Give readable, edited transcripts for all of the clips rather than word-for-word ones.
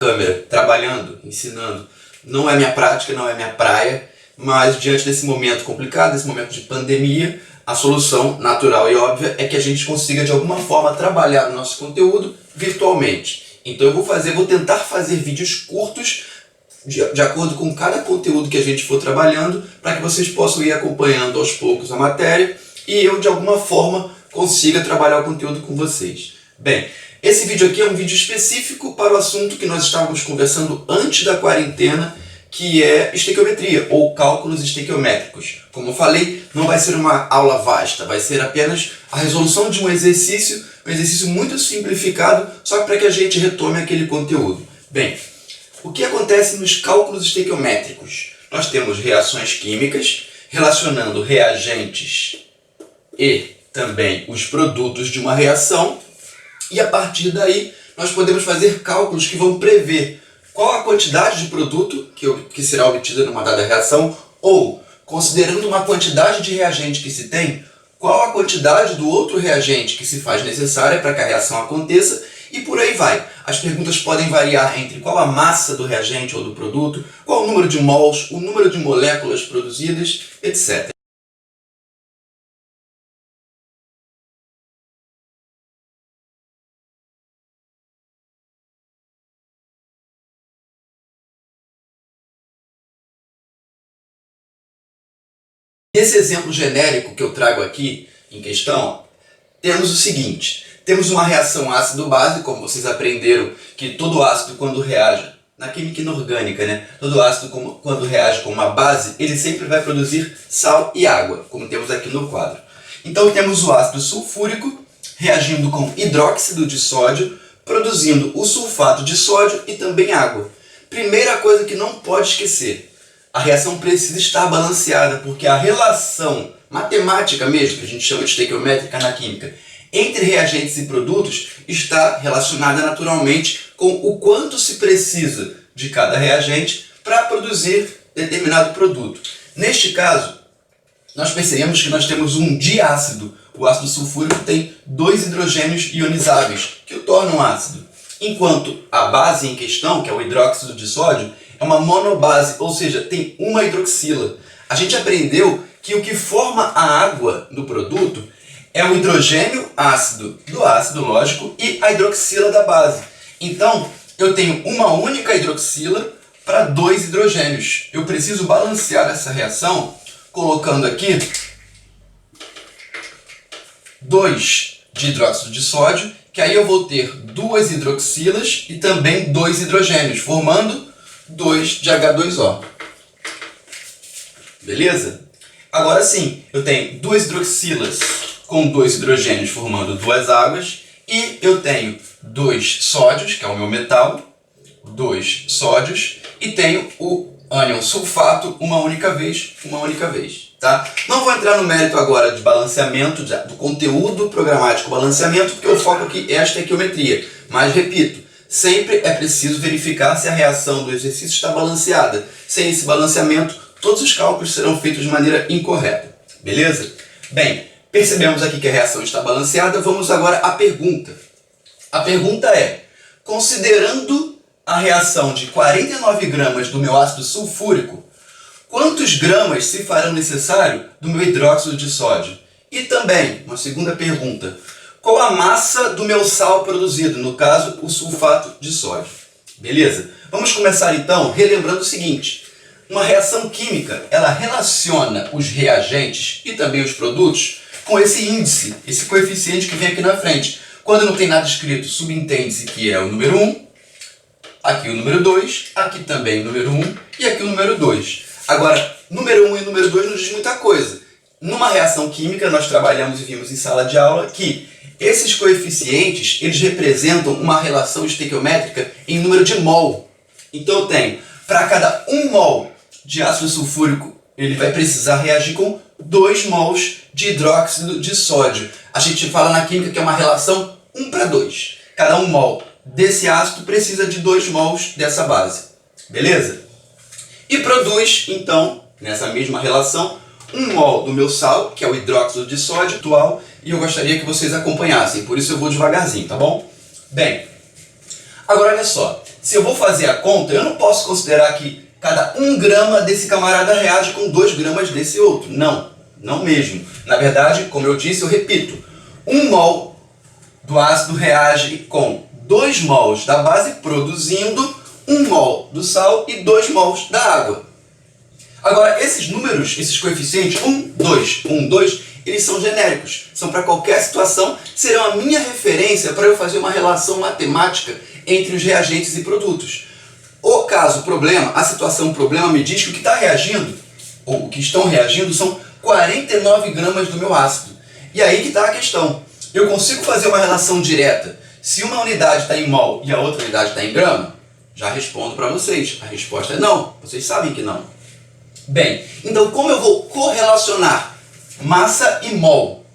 câmera, trabalhando, ensinando. Não é minha prática, não é minha praia, mas diante desse momento complicado, desse momento de pandemia, a solução natural e óbvia é que a gente consiga de alguma forma trabalhar o nosso conteúdo virtualmente. Então eu vou tentar fazer vídeos curtos de acordo com cada conteúdo que a gente for trabalhando, para que vocês possam ir acompanhando aos poucos a matéria e eu de alguma forma consiga trabalhar o conteúdo com vocês. Bem, esse vídeo aqui é um vídeo específico para o assunto que nós estávamos conversando antes da quarentena, que é estequiometria, ou cálculos estequiométricos. Como eu falei, não vai ser uma aula vasta, vai ser apenas a resolução de um exercício muito simplificado, só para que a gente retome aquele conteúdo. Bem, o que acontece nos cálculos estequiométricos? Nós temos reações químicas, relacionando reagentes e também os produtos de uma reação, e a partir daí nós podemos fazer cálculos que vão prever qual a quantidade de produto que será obtida numa dada reação, ou, considerando uma quantidade de reagente que se tem, qual a quantidade do outro reagente que se faz necessária para que a reação aconteça, e por aí vai. As perguntas podem variar entre qual a massa do reagente ou do produto, qual o número de mols, o número de moléculas produzidas, etc. Nesse exemplo genérico que eu trago aqui em questão, temos o seguinte: temos uma reação ácido-base, como vocês aprenderam que todo ácido quando reage, na química inorgânica, né? Todo ácido quando reage com uma base, ele sempre vai produzir sal e água, como temos aqui no quadro. Então temos o ácido sulfúrico reagindo com hidróxido de sódio, produzindo o sulfato de sódio e também água. Primeira coisa que não pode esquecer: a reação precisa estar balanceada, porque a relação matemática mesmo, que a gente chama de estequiométrica na química, entre reagentes e produtos está relacionada naturalmente com o quanto se precisa de cada reagente para produzir determinado produto. Neste caso, nós percebemos que nós temos um diácido. O ácido sulfúrico tem 2 hidrogênios ionizáveis, que o tornam ácido. Enquanto a base em questão, que é o hidróxido de sódio, é uma monobase, ou seja, tem uma hidroxila. A gente aprendeu que o que forma a água do produto é o hidrogênio ácido do ácido, lógico, e a hidroxila da base. Então, eu tenho uma única hidroxila para 2 hidrogênios. Eu preciso balancear essa reação colocando aqui 2 de hidróxido de sódio, que aí eu vou ter 2 hidroxilas e também 2 hidrogênios, formando 2 de H2O. Beleza? Agora sim, eu tenho 2 hidroxilas com 2 hidrogênios formando 2 águas, e eu tenho 2 sódios, que é o meu metal, 2 sódios, e tenho o ânion sulfato uma única vez, tá? Não vou entrar no mérito agora de balanceamento, do conteúdo programático balanceamento, porque o foco aqui é a estequiometria. Mas, repito, sempre é preciso verificar se a reação do exercício está balanceada. Sem esse balanceamento, todos os cálculos serão feitos de maneira incorreta. Beleza? Bem, percebemos aqui que a reação está balanceada, vamos agora à pergunta. A pergunta é: considerando a reação de 49 gramas do meu ácido sulfúrico, quantos gramas se farão necessário do meu hidróxido de sódio? E também, uma segunda pergunta: qual a massa do meu sal produzido, no caso, o sulfato de sódio? Beleza? Vamos começar então relembrando o seguinte: uma reação química, ela relaciona os reagentes e também os produtos com esse índice, esse coeficiente que vem aqui na frente. Quando não tem nada escrito, subentende-se que é o número 1, aqui o número 2, aqui também o número 1 e aqui o número 2. Agora, número 1 e número 2 não diz muita coisa. Numa reação química, nós trabalhamos e vimos em sala de aula que esses coeficientes, eles representam uma relação estequiométrica em número de mol. Então eu tenho, para cada 1 mol de ácido sulfúrico, ele vai precisar reagir com 2 mols de hidróxido de sódio. A gente fala na química que é uma relação 1:2. Cada 1 mol desse ácido precisa de 2 mols dessa base. Beleza? E produz, então, nessa mesma relação, 1 mol do meu sal, que é o hidróxido de sódio atual, e eu gostaria que vocês acompanhassem, por isso eu vou devagarzinho, tá bom? Bem, agora olha só, se eu vou fazer a conta, eu não posso considerar que cada 1 grama desse camarada reage com 2 gramas desse outro. Não, não mesmo. Na verdade, como eu disse, eu repito, 1 mol do ácido reage com 2 mols da base, produzindo 1 mol do sal e 2 mols da água. Agora, esses números, esses coeficientes, 1, 2, 1, 2, eles são genéricos. São para qualquer situação, serão a minha referência para eu fazer uma relação matemática entre os reagentes e produtos. O caso problema, a situação problema me diz que o que está reagindo, ou o que estão reagindo, são 49 gramas do meu ácido. E aí que está a questão. Eu consigo fazer uma relação direta. Se uma unidade está em mol e a outra unidade está em grama? Já respondo para vocês. A resposta é não. Vocês sabem que não. Bem, então como eu vou correlacionar massa e mol?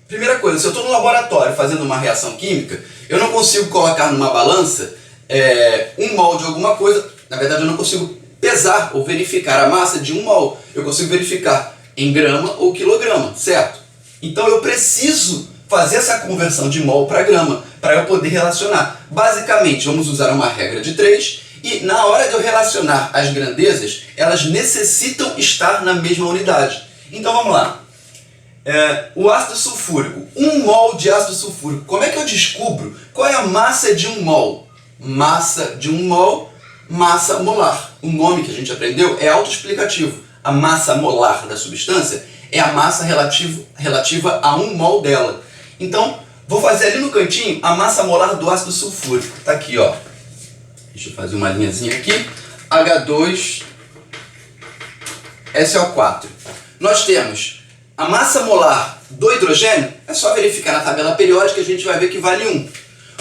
Primeira coisa, se eu estou no laboratório fazendo uma reação química, eu não consigo colocar numa balança 1 mol de alguma coisa. Na verdade, eu não consigo pesar ou verificar a massa de 1 mol. Eu consigo verificar em grama ou quilograma, certo? Então eu preciso fazer essa conversão de mol para grama, para eu poder relacionar. Basicamente, vamos usar uma regra de 3, e na hora de eu relacionar as grandezas, elas necessitam estar na mesma unidade. Então vamos lá. O ácido sulfúrico, 1 mol de ácido sulfúrico, como é que eu descubro qual é a massa de 1 mol? Massa de 1 mol, massa molar. O nome que a gente aprendeu é autoexplicativo. A massa molar da substância é a massa relativa a 1 mol dela. Então, vou fazer ali no cantinho a massa molar do ácido sulfúrico. Está aqui, ó. Deixa eu fazer uma linhazinha aqui. H2SO4. Nós temos a massa molar do hidrogênio, é só verificar na tabela periódica, a gente vai ver que vale 1.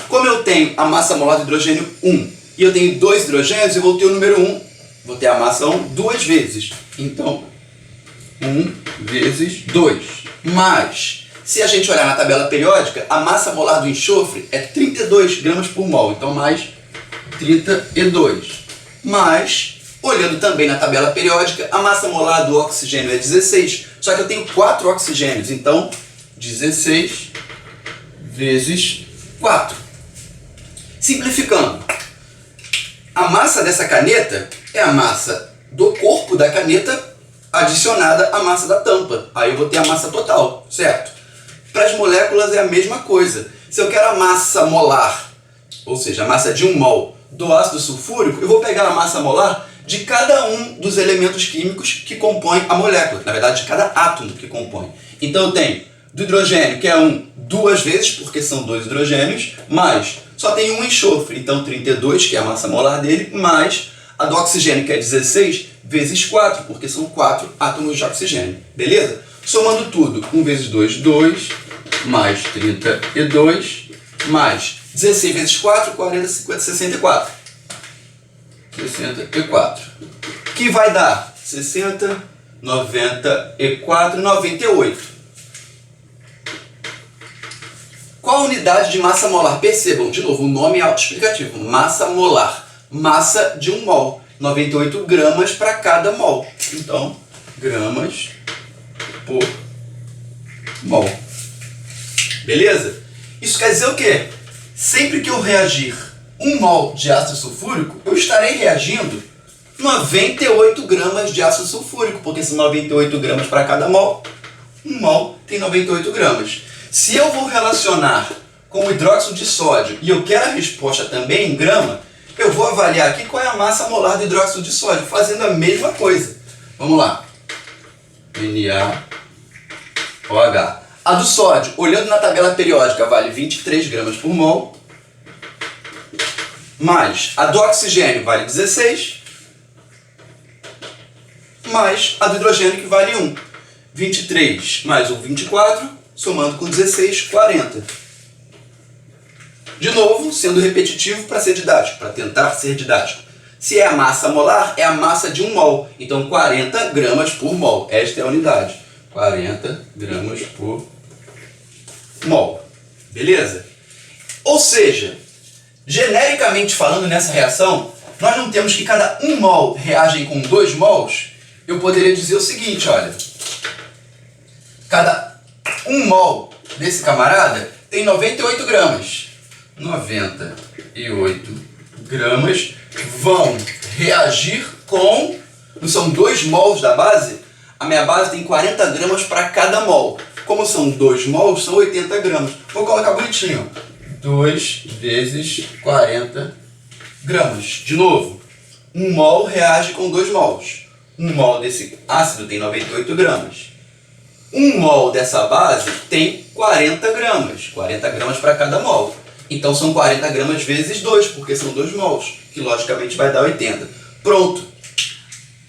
Como eu tenho a massa molar do hidrogênio 1 e eu tenho 2 hidrogênios, eu vou ter o número 1, vou ter a massa 1 2 vezes. Então, 1 vezes 2. Mas, se a gente olhar na tabela periódica, a massa molar do enxofre é 32 gramas por mol. Então, mais 32. Mas, olhando também na tabela periódica, a massa molar do oxigênio é 16. Só que eu tenho 4 oxigênios. Então, 16 vezes 4. Simplificando, a massa dessa caneta é a massa do corpo da caneta adicionada à massa da tampa. Aí eu vou ter a massa total, certo? Para as moléculas é a mesma coisa. Se eu quero a massa molar, ou seja, a massa de 1 mol do ácido sulfúrico, eu vou pegar a massa molar de cada um dos elementos químicos que compõem a molécula. Na verdade, de cada átomo que compõe. Então eu tenho do hidrogênio, que é 1, 2 vezes, porque são 2 hidrogênios, mais só tem um enxofre, então 32, que é a massa molar dele, mais a do oxigênio, que é 16, vezes 4, porque são 4 átomos de oxigênio. Beleza? Somando tudo, 1 vezes 2, 2, mais 32, mais 16 vezes 4, 40, 50, 64. 64. Que vai dar 60, 94, 98. Qual a unidade de massa molar? Percebam, de novo, o nome é autoexplicativo. Massa molar. Massa de 1 mol. 98 gramas para cada mol. Então, gramas por mol. Beleza? Isso quer dizer o quê? Sempre que eu reagir 1 mol de ácido sulfúrico, eu estarei reagindo 98 gramas de ácido sulfúrico, porque são 98 gramas para cada mol. 1 mol tem 98 gramas. Se eu vou relacionar com o hidróxido de sódio e eu quero a resposta também em grama, eu vou avaliar aqui qual é a massa molar do hidróxido de sódio, fazendo a mesma coisa. Vamos lá. NaOH. A do sódio, olhando na tabela periódica, vale 23 gramas por mol. Mais a do oxigênio vale 16. Mais a do hidrogênio, que vale 1. 23 mais o 24. Somando com 16, 40. De novo, sendo repetitivo para ser didático, para tentar ser didático. Se é a massa molar, é a massa de 1 mol. Então, 40 gramas por mol. Esta é a unidade. 40 gramas por mol. Beleza? Ou seja, genericamente falando nessa reação, nós não temos que cada 1 mol reagem com 2 mols. Eu poderia dizer o seguinte, olha. Cada 1 mol desse camarada tem 98 gramas. 98 gramas vão reagir com... Não são 2 mols da base? A minha base tem 40 gramas para cada mol. Como são 2 mols, são 80 gramas. Vou colocar bonitinho. 2 vezes 40 gramas. De novo, 1 mol reage com 2 mols. 1 mol desse ácido tem 98 gramas. 1 mol dessa base tem 40 gramas. 40 gramas para cada mol. Então são 40 gramas vezes 2, porque são 2 mols, que logicamente vai dar 80. Pronto.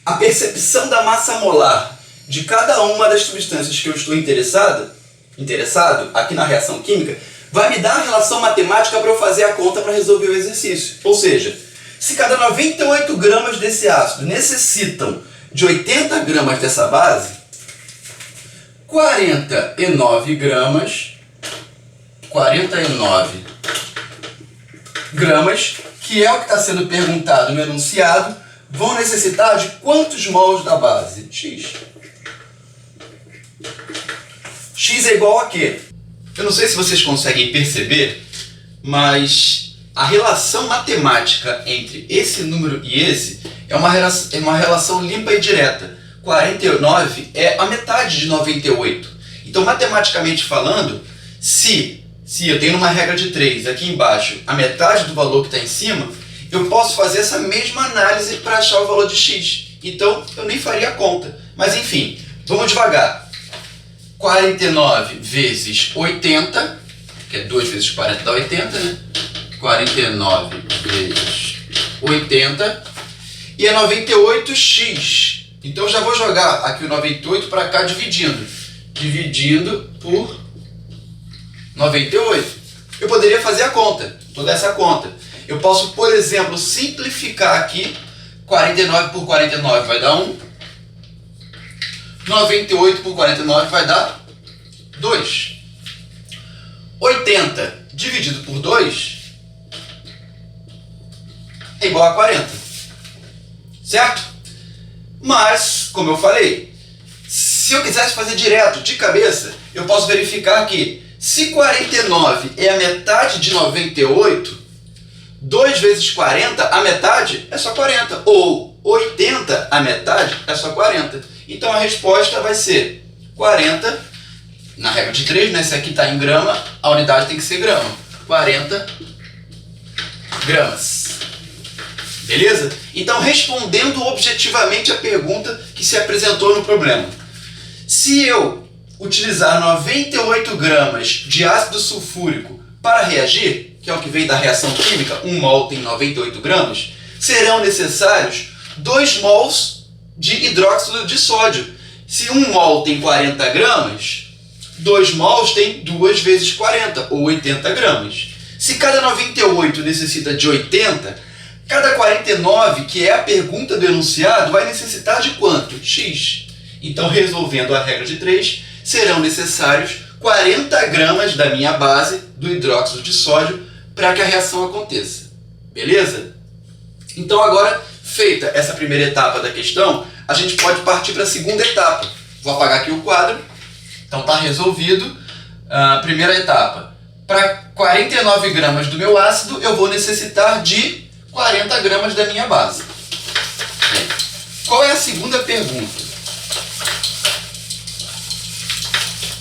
A percepção da massa molar de cada uma das substâncias que eu estou interessado aqui na reação química, vai me dar a relação matemática para eu fazer a conta para resolver o exercício. Ou seja, se cada 98 gramas desse ácido necessitam de 80 gramas dessa base, 49 gramas, que é o que está sendo perguntado no enunciado, vão necessitar de quantos mols da base? X. X é igual a quê? Eu não sei se vocês conseguem perceber, mas a relação matemática entre esse número e esse é uma relação limpa e direta. 49 é a metade de 98. Então, matematicamente falando, se eu tenho uma regra de 3 aqui embaixo, a metade do valor que está em cima, eu posso fazer essa mesma análise para achar o valor de x. Então, eu nem faria a conta. Mas, enfim, vamos devagar. 49 vezes 80, que é 2 vezes 40 dá 80, né? 49 vezes 80, e é 98x. Então, eu já vou jogar aqui o 98 para cá dividindo. Dividindo por 98. Eu poderia fazer a conta, toda essa conta. Eu posso, por exemplo, simplificar aqui. 49 por 49 vai dar 1. 98 por 49 vai dar 2. 80 dividido por 2 é igual a 40. Certo? Mas, como eu falei, se eu quisesse fazer direto, de cabeça, eu posso verificar que se 49 é a metade de 98, 2 vezes 40, a metade é só 40. Ou 80, a metade é só 40. Então a resposta vai ser 40, na regra de 3, né? Se aqui está em grama, a unidade tem que ser grama. 40 gramas. Beleza? Então, respondendo objetivamente a pergunta que se apresentou no problema. Se eu utilizar 98 gramas de ácido sulfúrico para reagir, que é o que veio da reação química, 1 mol tem 98 gramas, serão necessários 2 mols de hidróxido de sódio. Se 1 mol tem 40 gramas, 2 mols tem 2 vezes 40, ou 80 gramas. Se cada 98 necessita de 80, cada 49, que é a pergunta do enunciado, vai necessitar de quanto? X. Então, resolvendo a regra de 3, serão necessários 40 gramas da minha base do hidróxido de sódio para que a reação aconteça. Beleza? Então, agora, feita essa primeira etapa da questão, a gente pode partir para a segunda etapa. Vou apagar aqui o quadro. Então, está resolvido. A primeira etapa. Para 49 gramas do meu ácido, eu vou necessitar de 40 gramas da minha base. Qual é a segunda pergunta?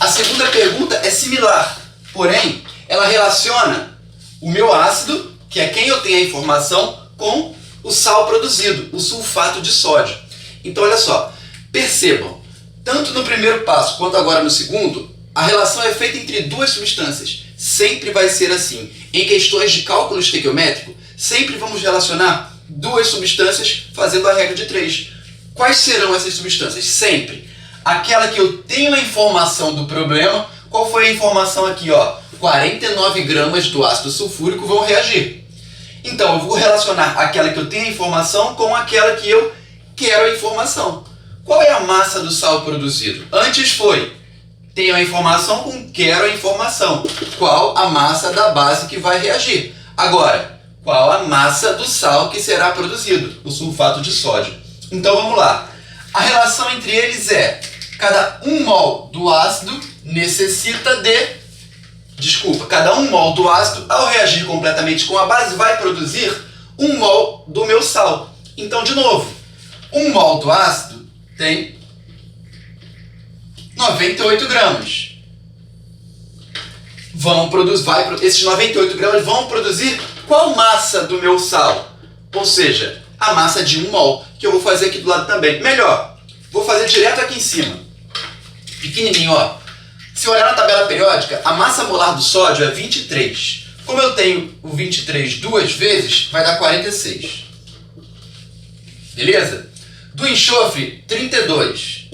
A segunda pergunta é similar, porém, ela relaciona o meu ácido, que é quem eu tenho a informação, com o sal produzido, o sulfato de sódio. Então, olha só, percebam, tanto no primeiro passo quanto agora no segundo, a relação é feita entre duas substâncias. Sempre vai ser assim. Em questões de cálculo estequiométrico, sempre vamos relacionar duas substâncias fazendo a regra de 3. Quais serão essas substâncias? Sempre aquela que eu tenho a informação do problema. Qual foi a informação aqui? 49 gramas do ácido sulfúrico vão reagir. Então, eu vou relacionar aquela que eu tenho a informação com aquela que eu quero a informação. Qual é a massa do sal produzido? Antes foi, tenho a informação com quero a informação. Qual a massa da base que vai reagir? Agora, qual a massa do sal que será produzido? O sulfato de sódio. Então, vamos lá. A relação entre eles é, cada 1 mol do ácido necessita de... cada 1 mol do ácido, ao reagir completamente com a base, vai produzir 1 mol do meu sal. Então, de novo, 1 mol do ácido tem 98 gramas. Esses 98 gramas vão produzir qual massa do meu sal? Ou seja, a massa de 1 mol, que eu vou fazer aqui do lado também. Melhor, vou fazer direto aqui em cima. Pequenininho, ó. Se olhar na tabela periódica, a massa molar do sódio é 23. Como eu tenho o 23 duas vezes, vai dar 46. Beleza? Do enxofre, 32.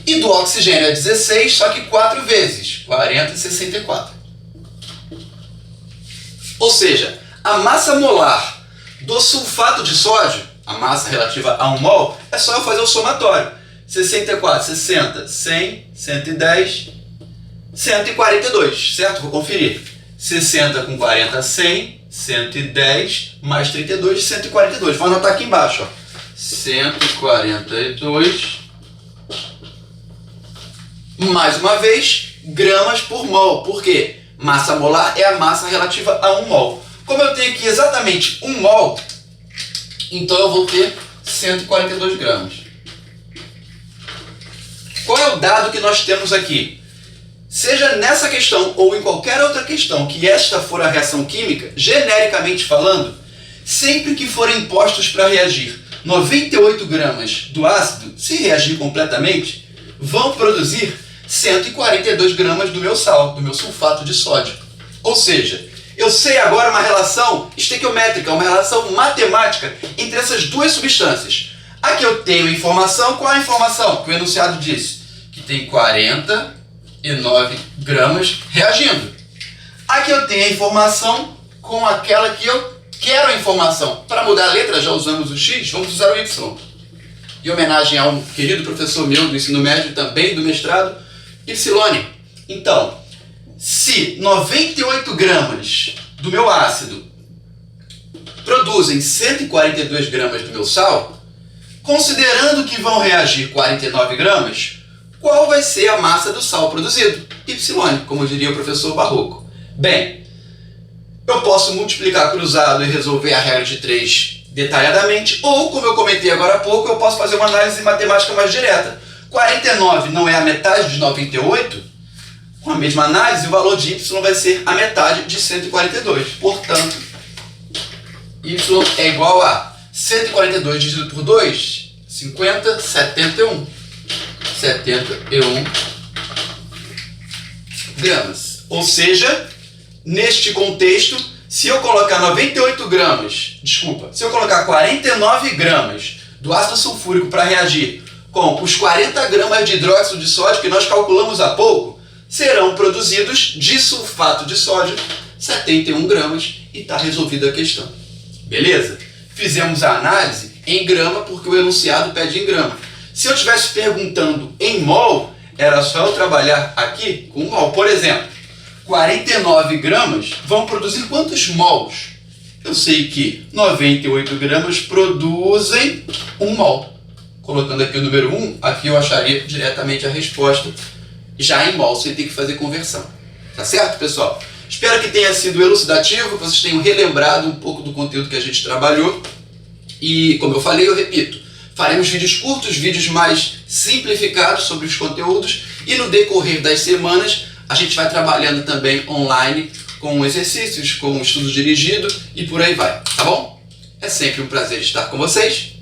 E do oxigênio é 16, só que 4 vezes, 40 e 64. Ou seja, a massa molar do sulfato de sódio, a massa relativa a 1 mol, é só eu fazer o somatório. 64, 60, 100, 110, 142, certo? Vou conferir. 60 com 40, 100, 110, mais 32, 142. Vou anotar aqui embaixo, ó. 142, mais uma vez, gramas por mol. Por quê? Massa molar é a massa relativa a 1 mol. Como eu tenho aqui exatamente 1 mol, então eu vou ter 142 gramas. Qual é o dado que nós temos aqui? Seja nessa questão ou em qualquer outra questão que esta for a reação química, genericamente falando, sempre que forem postos para reagir 98 gramas do ácido, se reagir completamente, vão produzir 142 gramas do meu sal, do meu sulfato de sódio. Ou seja, eu sei agora uma relação estequiométrica, uma relação matemática entre essas duas substâncias. Aqui eu tenho informação. Qual é a informação que o enunciado disse? Que tem 49 gramas reagindo. Aqui eu tenho a informação com aquela que eu quero a informação. Para mudar a letra, já usamos o X, vamos usar o Y. Em homenagem a um querido professor meu do ensino médio, também do mestrado, Y. Então, se 98 gramas do meu ácido produzem 142 gramas do meu sal, considerando que vão reagir 49 gramas, qual vai ser a massa do sal produzido? Y, como diria o professor Barroco. Bem, eu posso multiplicar cruzado e resolver a regra de 3 detalhadamente, ou, como eu comentei agora há pouco, eu posso fazer uma análise matemática mais direta. 49 não é a metade de 98? Com a mesma análise, o valor de Y vai ser a metade de 142. Portanto, Y é igual a 142 dividido por 2, 50, 71. 71 gramas. Ou seja, neste contexto, se eu colocar 98 gramas, se eu colocar 49 gramas do ácido sulfúrico para reagir com os 40 gramas de hidróxido de sódio que nós calculamos há pouco, serão produzidos de sulfato de sódio 71 gramas e está resolvida a questão. Beleza? Fizemos a análise em grama porque o enunciado pede em grama. Se eu estivesse perguntando em mol, era só eu trabalhar aqui com mol. Por exemplo, 49 gramas vão produzir quantos mols? Eu sei que 98 gramas produzem 1 mol. Colocando aqui o número 1, aqui eu acharia diretamente a resposta já em mol, sem ter que fazer conversão. Tá certo, pessoal? Espero que tenha sido elucidativo, que vocês tenham relembrado um pouco do conteúdo que a gente trabalhou. E, como eu falei, eu repito, faremos vídeos curtos, vídeos mais simplificados sobre os conteúdos. E no decorrer das semanas, a gente vai trabalhando também online com exercícios, com estudo dirigido e por aí vai, tá bom? É sempre um prazer estar com vocês.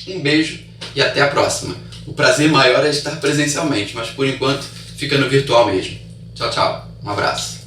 Um beijo e até a próxima. O prazer maior é estar presencialmente, mas por enquanto fica no virtual mesmo. Tchau, tchau. Um abraço.